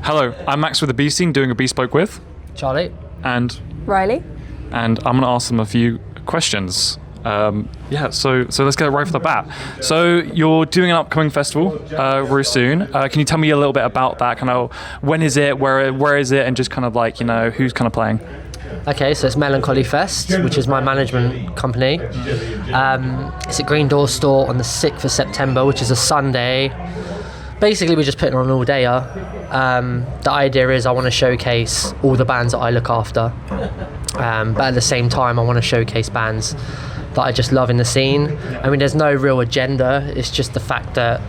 Hello, I'm Max with the B Scene doing a Bespoke with Charlie. and Riley. I'm going to ask them a few questions. So let's get right off the bat. So you're doing an upcoming festival very soon. Can you tell me a little bit about that? Kind of when is it, where is it, and just kind of like, who's kind of playing? Okay, so it's Melancholy Fest, which is my management company. It's at Green Door Store on the 6th of September, which is a Sunday. Basically, we're just putting on an all-dayer. The idea is I want to showcase all the bands that I look after. But at the same time, I want to showcase bands that I just love in the scene. I mean, there's no real agenda. It's just the fact that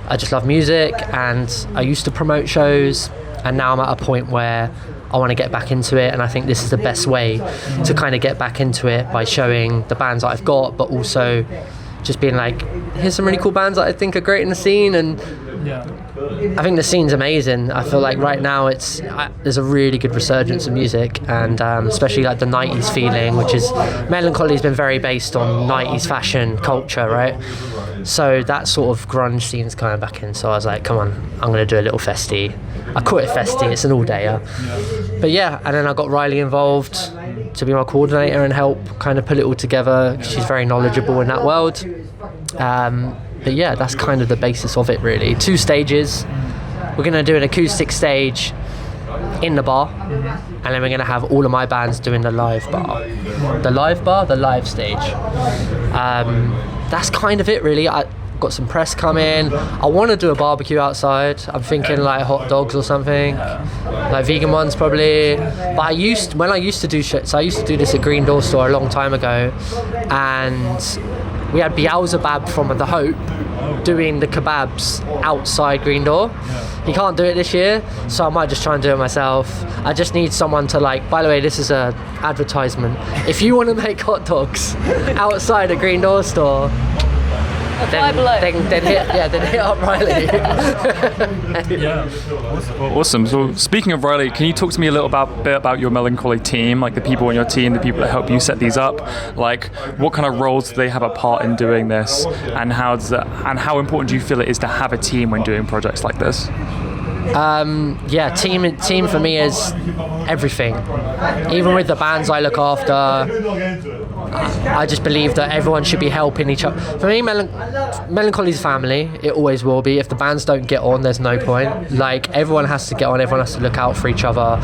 I just love music, and I used to promote shows, and now I'm at a point where I want to get back into it, and I think this is the best way to kind of get back into it, by showing the bands that I've got, but also just being like, here's some really cool bands that I think are great in the scene. And I think the scene's amazing. I feel like right now there's a really good resurgence of music, and especially like the 90s feeling, which is, Melancholy's been very based on 90s fashion culture, right? So that sort of grunge scene's coming back in, so I was like, come on, I'm going to do a little festy. I call it a festy, it's an all-dayer. But yeah, and then I got Riley involved to be my coordinator and help kind of put it all together. She's very knowledgeable in that world. But yeah, that's kind of the basis of it, really. 2 stages. We're going to do an acoustic stage in the bar, and then we're going to have all of my bands doing the live bar. The live stage. That's kind of it, really. I got some press coming. I want to do a barbecue outside. I'm thinking like hot dogs or something, like vegan ones probably. But I used to do shit. So I used to do this at Green Door Store a long time ago, and we had Beelzebub from The Hope doing the kebabs outside Green Door. He can't do it this year, so I might just try and do it myself. I just need someone to, like, by the way, this is a advertisement. If you want to make hot dogs outside a Green Door Store, then hit up Riley. Awesome. So speaking of Riley, can you talk to me a little bit about your Melancholy team, like the people on your team, the people that help you set these up? Like, what kind of roles do they have a part in doing this, and how important do you feel it is to have a team when doing projects like this? Team for me is everything. Even with the bands I look after, I just believe that everyone should be helping each other. For me, Melancholy's family. It always will be. If the bands don't get on, there's no point. Like, everyone has to get on. Everyone has to look out for each other.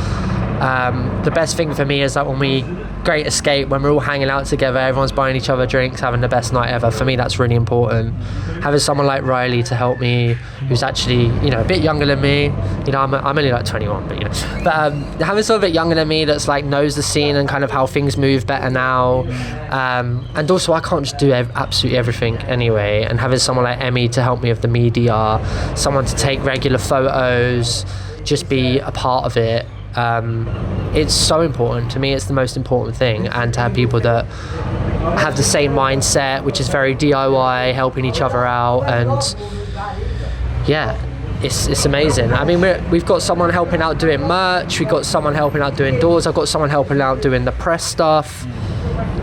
The best thing for me is that when we Great Escape, when we're all hanging out together, everyone's buying each other drinks, having the best night ever. For me, that's really important. Having someone like Riley to help me, who's actually, a bit younger than me. I'm only like 21, but having someone a bit younger than me that's like knows the scene and kind of how things move better now. And also, I can't just do absolutely everything anyway. And having someone like Emmy to help me with the media, someone to take regular photos, just be a part of it. It's so important to me. It's the most important thing, and to have people that have the same mindset, which is very DIY, helping each other out, and yeah, it's amazing. I mean, we've got someone helping out doing merch, we've got someone helping out doing doors, I've got someone helping out doing the press stuff.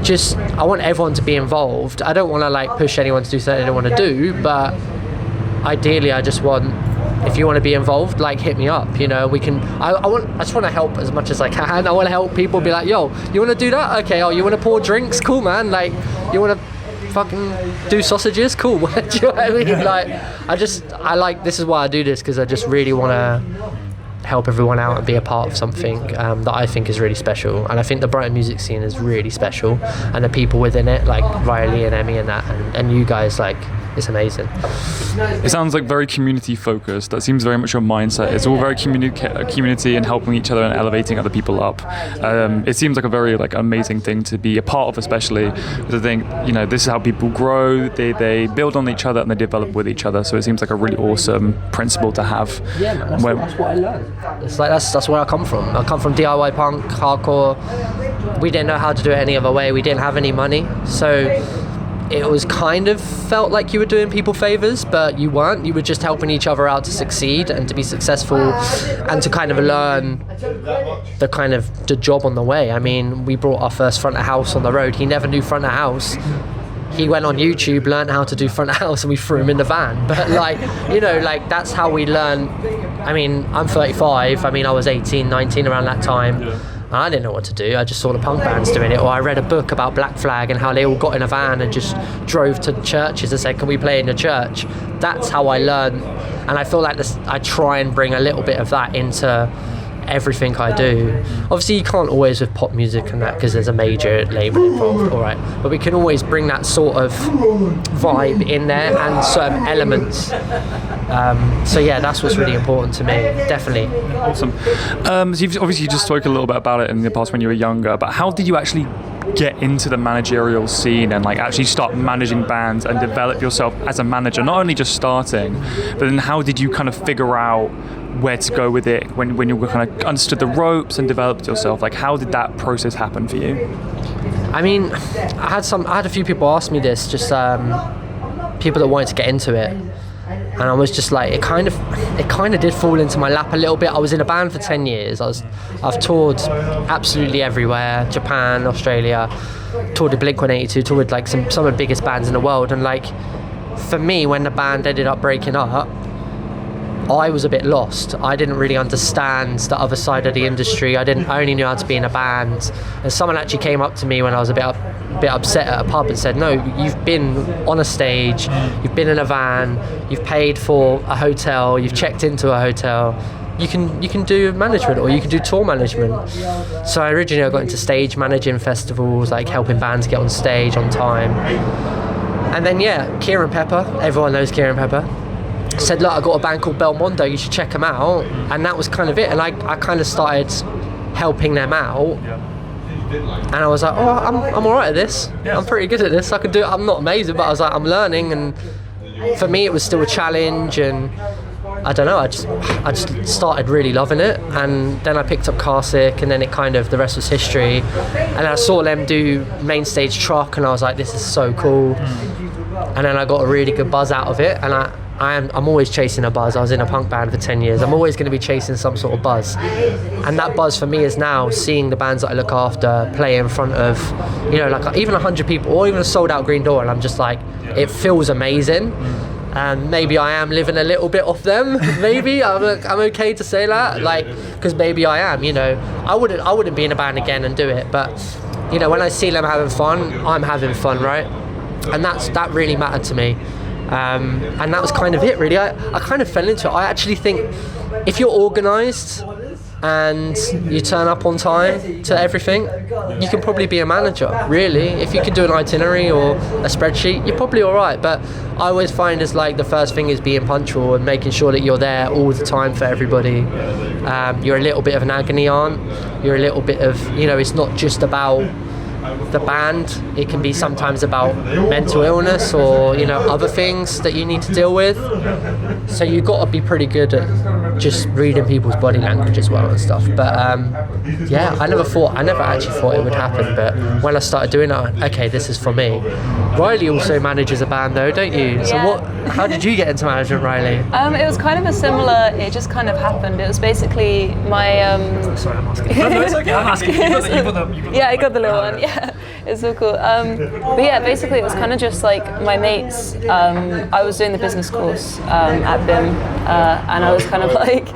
Just, I want everyone to be involved. I don't want to like push anyone to do something they don't want to do, but ideally I just want, if you want to be involved, like, hit me up. We can. I just want to help as much as I can. I want to help people. Be like, yo, you want to do that? Okay. Oh, you want to pour drinks? Cool, man. Like, you want to fucking do sausages? Cool. Do you know what I mean? Like, I like. This is why I do this, because I just really want to help everyone out and be a part of something that I think is really special. And I think the Brighton music scene is really special, and the people within it, like Riley and Emmy and that, and you guys, like, it's amazing. It sounds like very community focused. That seems very much your mindset. It's all very community and helping each other and elevating other people up. It seems like a very amazing thing to be a part of, especially because I think this is how people grow. They build on each other and they develop with each other. So it seems like a really awesome principle to have. Yeah, man, that's what I learned. It's like that's where I come from. I come from DIY punk, hardcore. We didn't know how to do it any other way. We didn't have any money, so it was kind of felt like you were doing people favors, but you weren't. You were just helping each other out to succeed and to be successful, and to kind of learn the job on the way. I mean, we brought our first front of house on the road. He never knew front of house. he went on YouTube, learned how to do front of house, and we threw him in the van. But like, you know, like that's how we learn. I mean, I'm 35. I mean, I was 18, 19 around that time. And I didn't know what to do. I just saw the punk bands doing it, or I read a book about Black Flag and how they all got in a van and just drove to churches and said, "Can we play in your church?" That's how I learned, and I feel like this. I try and bring a little bit of that into everything I do. Obviously, you can't always with pop music and that because there's a major label involved, all right. But we can always bring that sort of vibe in there and certain elements. So yeah, that's what's really important to me, definitely. Awesome. So you've obviously just spoke a little bit about it in the past when you were younger, but how did you actually get into the managerial scene and like actually start managing bands and develop yourself as a manager? Not only just starting, but then how did you kind of figure out where to go with it when you were kind of understood the ropes and developed yourself? Like, how did that process happen for you? I mean, I had a few people ask me this, just people that wanted to get into it, and I was just like, it kind of did fall into my lap a little bit. I was in a band for 10 years. I've toured absolutely everywhere, Japan, Australia, toured with Blink-182, toured with like some of the biggest bands in the world, and like for me, when the band ended up breaking up, I was a bit lost. I didn't really understand the other side of the industry. I only knew how to be in a band. And someone actually came up to me when I was a bit upset at a pub and said, "No, you've been on a stage, you've been in a van, you've paid for a hotel, you've checked into a hotel. You can do management, or you can do tour management." So originally I got into stage managing festivals, like helping bands get on stage on time. And then Kieran Pepper, everyone knows Kieran Pepper, said, "Look, I got a band called Belmondo, you should check them out." And that was kind of it. And I kind of started helping them out. And I was like, "Oh, I'm all right at this. I'm pretty good at this. I can do it. I'm not amazing, but I was like, I'm learning." And for me, it was still a challenge. And I don't know, I just started really loving it. And then I picked up Carsick, and then the rest was history. And I saw them do main stage truck, and I was like, this is so cool. And then I got a really good buzz out of it. And I'm always chasing a buzz. I was in a punk band for 10 years. I'm always going to be chasing some sort of buzz. And that buzz for me is now seeing the bands that I look after play in front of, like even 100 people, or even a sold out Green Door. And I'm just like, it feels amazing. And maybe I am living a little bit off them. Maybe I'm okay to say that, like, because maybe I am. I wouldn't be in a band again and do it. But when I see them having fun, I'm having fun, right? And that really mattered to me. And that was kind of it, really. I kind of fell into it. I actually think if you're organised and you turn up on time to everything, you can probably be a manager, really. If you can do an itinerary or a spreadsheet, you're probably all right. But I always find it's like the first thing is being punctual and making sure that you're there all the time for everybody. You're a little bit of an agony aunt. You're a little bit of, it's not just about the band. It can be sometimes about mental illness or other things that you need to deal with. So you've got to be pretty good at just reading people's body language as well and stuff. But I never actually thought it would happen. But when I started doing it, I went, okay, this is for me. Riley also manages a band though, don't you? So how did you get into management, Riley? It was kind of it just kind of happened. It was basically my Sorry, I'm asking. No, it's okay. I'm asking. I got the little one. Yeah, it's so cool. But yeah, basically it was kind of just like my mates. I was doing the business course at BIM, and I was kind of like,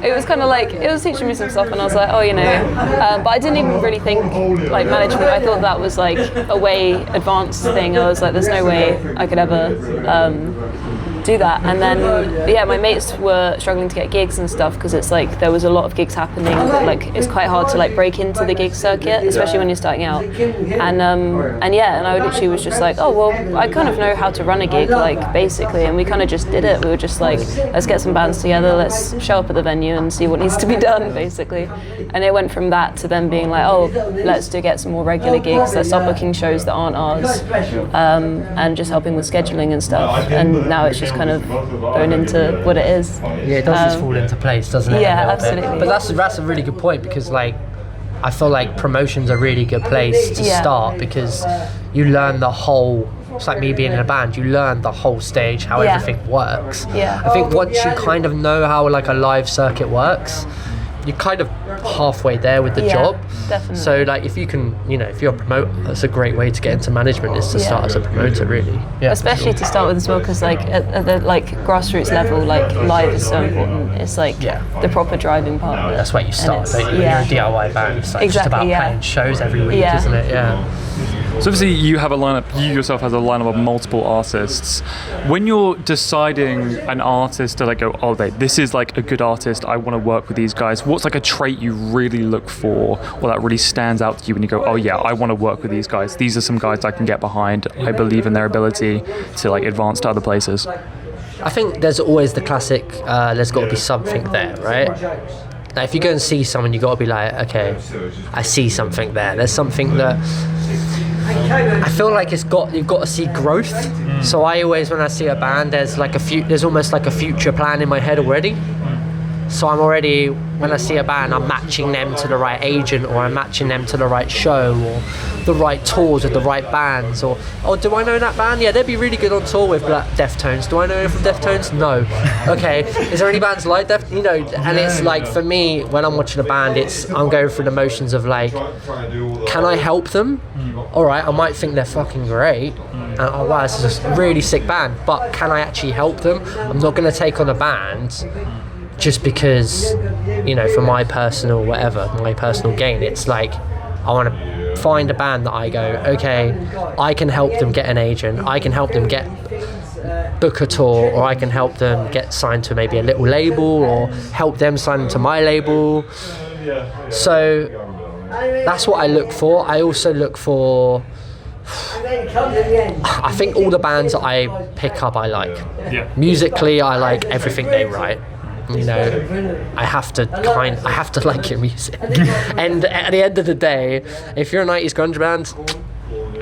it was teaching me some stuff, and I was like, but I didn't even really think like management. I thought that was like a way advanced thing. I was like, there's no way I could ever do that. And then my mates were struggling to get gigs and stuff because it's like there was a lot of gigs happening. Like it's quite hard to like break into the gig circuit, especially when you're starting out. And I literally was just like, oh well, I kind of know how to run a gig, like basically, and we kind of just did it. We were just like, let's get some bands together, let's show up at the venue and see what needs to be done, basically. And it went from that to then being like, oh, let's get some more regular gigs, let's start booking shows that aren't ours, and just helping with scheduling and stuff. And now it's just kind of going into what it is. Yeah, it does just fall into place, doesn't it? Yeah, absolutely. But that's a really good point, because like I feel like promotion's a really good place to start, because you learn the whole. It's like me being in a band, you learn the whole stage, how everything works. Yeah. I think once you kind of know how like a live circuit works, you're kind of halfway there with the job. Definitely. So like if you can, if you're a promoter, that's a great way to get into management, is to start as a promoter, really. Yeah, especially to start with as well, because like at the like grassroots level, like live is so important. It's like the proper driving part of it. That's where you start, don't you? When Yeah. you're a DIY band, it's like just Exactly, about playing shows every week, isn't it? Yeah. So obviously you have a lineup, you yourself has a lineup of multiple artists. When you're deciding an artist to like go, oh, this is like a good artist, I want to work with these guys, what's like a trait you really look for, or that really stands out to you when you go, oh yeah, I want to work with these guys. These are some guys I can get behind. I believe in their ability to like advance to other places. I think there's always the classic, there's got to be something there, right? Now, if you go and see someone, you got to be like, okay, I see something there. There's something that I feel like you've got to see growth. So I always, when I see a band, there's almost like a future plan in my head already. So I'm already, when I see a band, I'm matching them to the right agent, or I'm matching them to the right show, or the right tours with the right bands, or, oh, do I know that band? Yeah, they'd be really good on tour with Deftones. Do I know them from Deftones? No. Okay, is there any bands like Deftones? And it's like, for me, when I'm watching a band, I'm going through the motions of like, can I help them? All right, I might think they're fucking great. Oh wow, this is a really sick band, but can I actually help them? I'm not going to take on a band just because, for my personal gain. It's like, I want to find a band that I go, okay, I can help them get an agent, I can help them book a tour, or I can help them get signed to maybe a little label, or help them sign to my label. So that's what I look for. I also look for, I think all the bands that I pick up I like. Musically, I like everything they write. I have to like your music. And at the end of the day, if you're a 90s grunge band,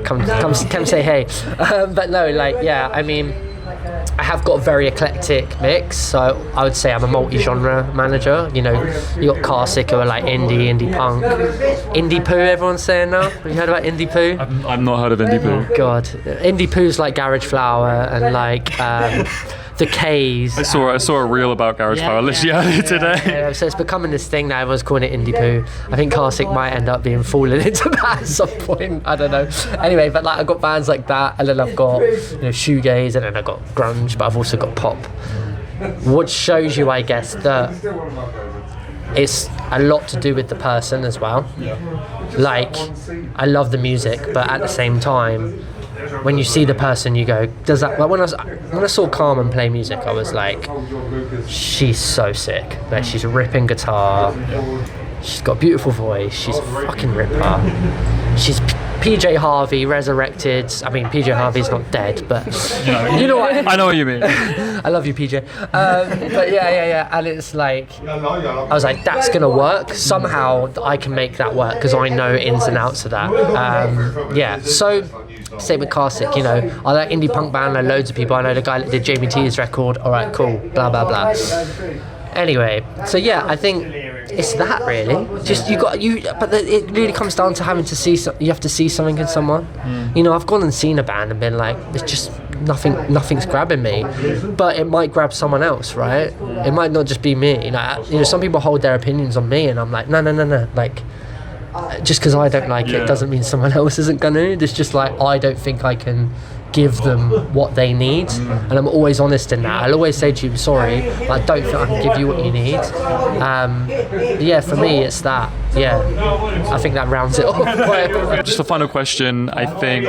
come say hey. But no, I have got a very eclectic mix, so I would say I'm a multi-genre manager. You got Carsick, who are like indie punk, indie poo. Everyone's saying now. Have you heard about indie poo? I've not heard of indie poo. Oh God, indie poo's like Garage Flower and like. The K's. I saw a reel about Garage Flower literally today. Yeah, so it's becoming this thing now. Everyone's calling it indie poo. I think Carsick might end up being fallen into that at some point. I don't know. Anyway, but like I've got bands like that, and then I've got shoegaze, and then I've got grunge, but I've also got pop. What shows you, I guess, that it's a lot to do with the person as well. Like, I love the music, but at the same time, when you see the person, you go, does that? Like when I saw Carmen play music, I was like, she's so sick. Like, she's ripping guitar. She's got a beautiful voice. She's a fucking ripper. She's PJ Harvey resurrected. I mean, PJ Harvey's not dead, but you know what? I know what you mean. I love you, PJ. But yeah. And it's like, I was like, that's gonna work. Somehow I can make that work because I know ins and outs of that. So. Same with Carsick, I like indie punk band, I know loads of people. I know the guy that did Jamie T's record. Alright, cool, blah blah blah. Anyway, so yeah, I think it's that really. Just but it really comes down to having to see. You have to see something in someone. I've gone and seen a band and been like, it's just nothing's grabbing me, but it might grab someone else, right? It might not just be me. Some people hold their opinions on me, and I'm like, no. Like, just because I don't like it doesn't mean someone else isn't gonna. It's just like, I don't think I can give them what they need, and I'm always honest in that. I'll always say to you, sorry, but I don't think I can give you what you need. For me it's that. I think that rounds it off. Just a final question, I think,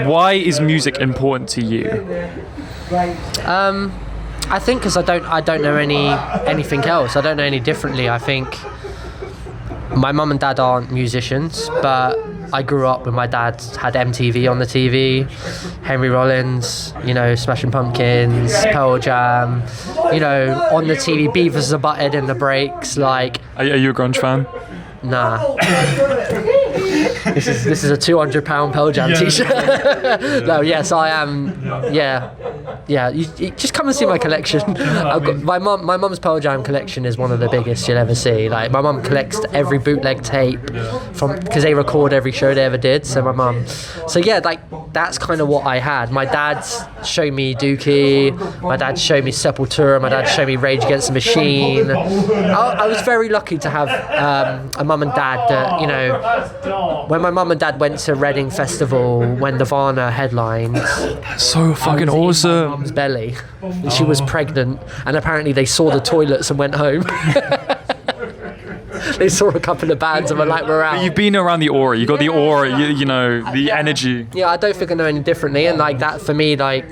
why is music important to you? I think because I don't know anything else. I don't know any differently. I think my mum and dad aren't musicians, but I grew up with my dad had MTV on the TV, Henry Rollins, Smashing Pumpkins, Pearl Jam, on the TV, Beavis and Butthead in the breaks. Like, are you a grunge fan? Nah. This is a £200 Pearl Jam t-shirt. No, yes, I am. Yeah. You just come and see my collection. I've got my mum's Pearl Jam collection is one of the biggest you'll ever see. Like, my mum collects every bootleg tape because they record every show they ever did. So my mum. So yeah, like, that's kind of what I had. My dad showed me Dookie, my dad showed me Sepultura, my dad showed me Rage Against the Machine. I was very lucky to have a mum and dad that, you know, when my mum and dad went to Reading Festival when Nirvana headlined, So fucking I was in my awesome. mum's belly. She was pregnant, and apparently they saw the toilets and went home. They saw a couple of bands and were like, we're out. You've been around the aura. You got the aura. You know the energy. Yeah, I don't think I know any differently, and like that for me, like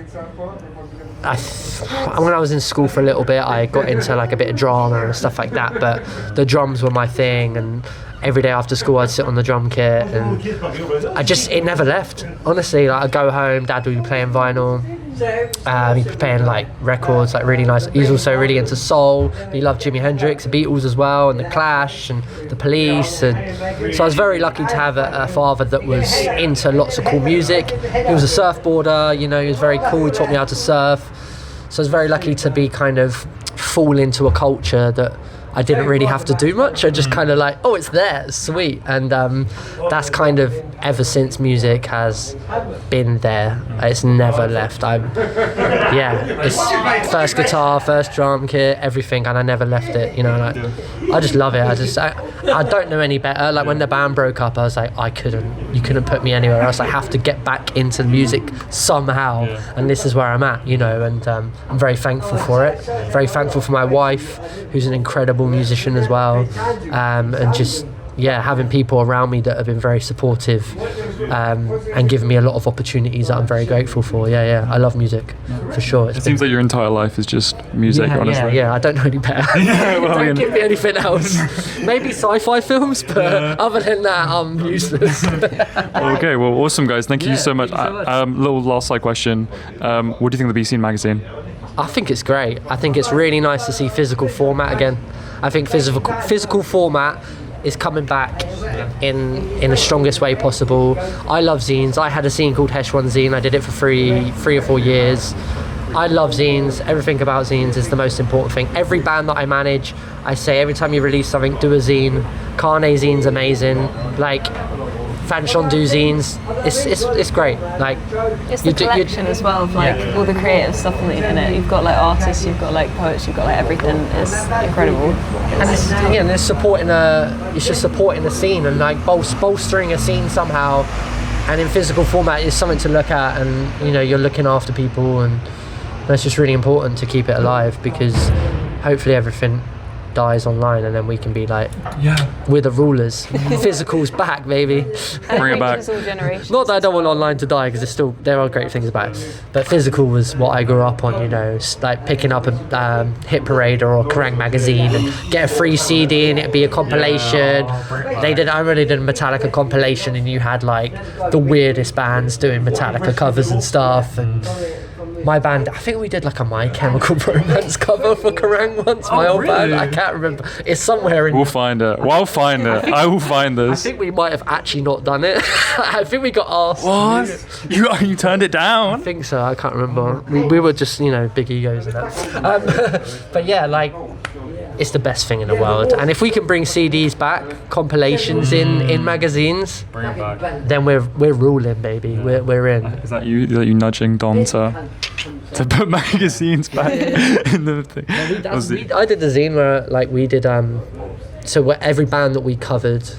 when I was in school for a little bit, I got into like a bit of drama and stuff like that, but the drums were my thing, and every day after school I'd sit on the drum kit, and it never left, honestly. Like, I'd go home, dad would be playing vinyl, he'd be playing like records, like really nice. He's also really into soul. He loved Jimi Hendrix, the Beatles as well, and the Clash and the Police, and so I was very lucky to have a father that was into lots of cool music. He was a surfboarder, you know, he was very cool. He taught me how to surf, so I was very lucky to be kind of fall into a culture that I didn't really have to do much. I just kind of like, oh, it's there, it's sweet. And that's kind of ever since music has been there. It's never left. It's first guitar, first drum kit, everything, and I never left it. You know, like, I just love it. I don't know any better. Like when the band broke up, I was like, you couldn't put me anywhere else. I have to get back into music somehow, and this is where I'm at. You know, and I'm very thankful for it. Very thankful for my wife, who's an incredible musician as well, and just having people around me that have been very supportive, and given me a lot of opportunities that I'm very grateful for. I love music for sure. It seems like your entire life is just music, honestly. I don't know any better. Don't give me anything else. Maybe sci-fi films, but other than that, I'm useless. Okay, well, awesome, guys. Thank you so much. Little last side question. What do you think of the Be Seen magazine? I think it's great. I think it's really nice to see physical format again. I think physical format is coming back in the strongest way possible. I love zines. I had a zine called Hesh One Zine. I did it for three or 4 years. I love zines. Everything about zines is the most important thing. Every band that I manage, I say every time you release something, do a zine. Carne zine's amazing. Like, Fanchon do zines. It's great. Like, it's the collection as well of like all the creative stuff in it. You've got like artists, you've got like poets, you've got like everything. It's incredible. And it's supporting it's just supporting the scene and like bolstering a scene somehow. And in physical format, it's something to look at, and you know, you're looking after people, and that's just really important to keep it alive, because hopefully everything dies online, and then we can be like, we're the rulers. Physical's back, baby. Bring it back. Not that I don't want online to die, because there are great things about it, but physical was what I grew up on. You know, like picking up a Hit Parade or a Kerrang magazine and get a free CD, and it'd be a compilation. I already did a Metallica compilation, and you had like the weirdest bands doing Metallica covers and stuff. And my band, I think we did like a My Chemical Romance cover for Kerrang once. My old band, I can't remember. It's somewhere in. We'll find it. I'll find it. I will find this. I think we might have actually not done it. I think we got asked. What? You turned it down? I think so. I can't remember. We were just, you know, big egos and that. But yeah, like, it's the best thing in the world. And if we can bring CDs back, compilations in magazines, Bring it back. then we're ruling, baby. We're in. Is that you nudging Don to put magazines back in the thing? I did the zine where like we did so where every band that we covered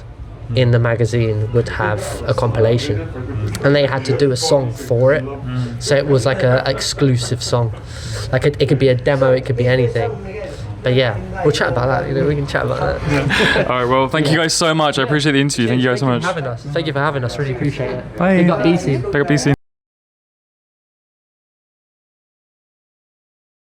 in the magazine would have a compilation, and they had to do a song for it. So it was like a exclusive song. Like it could be a demo, it could be anything. But yeah, we'll chat about that. You know, we can chat about that. All right. Well, thank you guys so much. I appreciate the interview. Thank you guys so much. Thank you for having us. Really appreciate it. Bye. Big up BC. Big up BC.